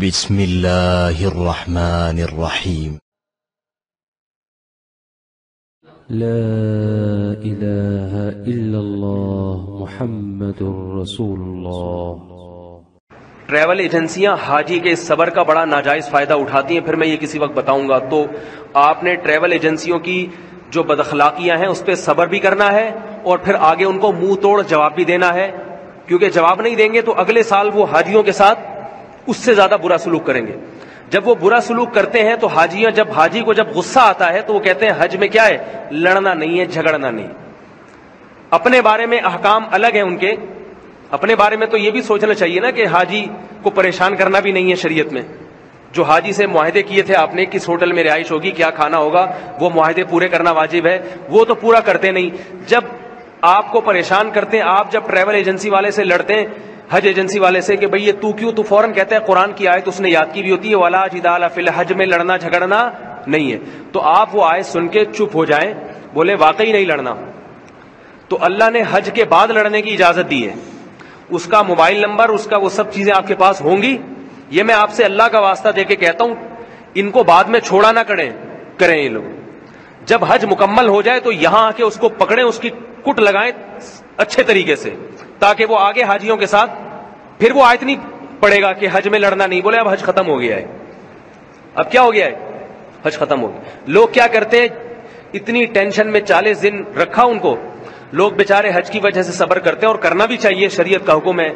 بسم اللہ الرحمن الرحیم لا الہ الا اللہ محمد رسول اللہ۔ ٹریول ایجنسیاں حاجی کے اس صبر کا بڑا ناجائز فائدہ اٹھاتی ہیں، پھر میں یہ کسی وقت بتاؤں گا۔ تو آپ نے ٹریول ایجنسیوں کی جو بد اخلاقیاں ہیں اس پہ صبر بھی کرنا ہے اور پھر آگے ان کو منہ توڑ جواب بھی دینا ہے، کیونکہ جواب نہیں دیں گے تو اگلے سال وہ حاجیوں کے ساتھ اس سے زیادہ برا سلوک کریں گے۔ جب وہ برا سلوک کرتے ہیں تو حاجی کو جب غصہ آتا ہے تو وہ کہتے ہیں حج میں کیا ہے، لڑنا نہیں ہے، جھگڑنا نہیں۔ اپنے بارے میں احکام الگ ہیں ان کے، اپنے بارے میں تو یہ بھی سوچنا چاہیے نا کہ حاجی کو پریشان کرنا بھی نہیں ہے شریعت میں۔ جو حاجی سے معاہدے کیے تھے آپ نے، کس ہوٹل میں رہائش ہوگی، کیا کھانا ہوگا، وہ معاہدے پورے کرنا واجب ہے، وہ تو پورا کرتے نہیں۔ جب آپ کو پریشان کرتے ہیں، آپ جب ٹریول ایجنسی والے سے لڑتے ہیں، حج ایجنسی والے سے کہ بھئی یہ تو کیوں، تو فوراً کہتا ہے قرآن کی آیت اس نے یاد کی بھی ہوتی ہے، وَلَا جِدَالَ فِی الْحَجِّ میں لڑنا جھگڑنا نہیں ہے، تو آپ وہ آیت سن کے چپ ہو جائیں، بولے واقعی نہیں لڑنا۔ تو اللہ نے حج کے بعد لڑنے کی اجازت دی ہے، اس کا موبائل نمبر، اس کا وہ سب چیزیں آپ کے پاس ہوں گی۔ یہ میں آپ سے اللہ کا واسطہ دے کے کہتا ہوں، ان کو بعد میں چھوڑا نہ کریں یہ لوگ۔ جب حج مکمل ہو جائے تو یہاں آ کے اس کو پکڑیں، اس کی کٹ لگائیں اچھے طریقے سے، تاکہ وہ آگے حاجیوں کے ساتھ پھر وہ آیت نہیں پڑے گا کہ حج میں لڑنا نہیں، بولے اب حج ختم ہو گیا ہے۔ اب کیا ہو گیا ہے، حج ختم ہو گیا۔ لوگ کیا کرتے ہیں، اتنی ٹینشن میں 40 دن رکھا ان کو، لوگ بیچارے حج کی وجہ سے صبر کرتے ہیں، اور کرنا بھی چاہیے، شریعت کا حکم ہے۔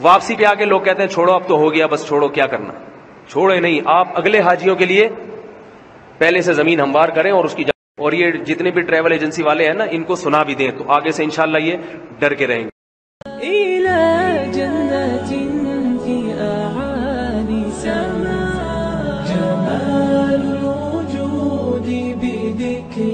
واپسی پہ آ کے لوگ کہتے ہیں چھوڑو اب تو ہو گیا، بس چھوڑو، کیا کرنا، چھوڑے نہیں۔ آپ اگلے حاجیوں کے لیے پہلے سے زمین ہموار کریں اور اس کی اور یہ جتنے بھی ٹریول ایجنسی والے ہیں نا، ان کو سنا بھی دیں، تو آگے سے انشاءاللہ یہ ڈر کے رہیں گے۔ إلى جنة في أعالي سما جمال الوجود بذكر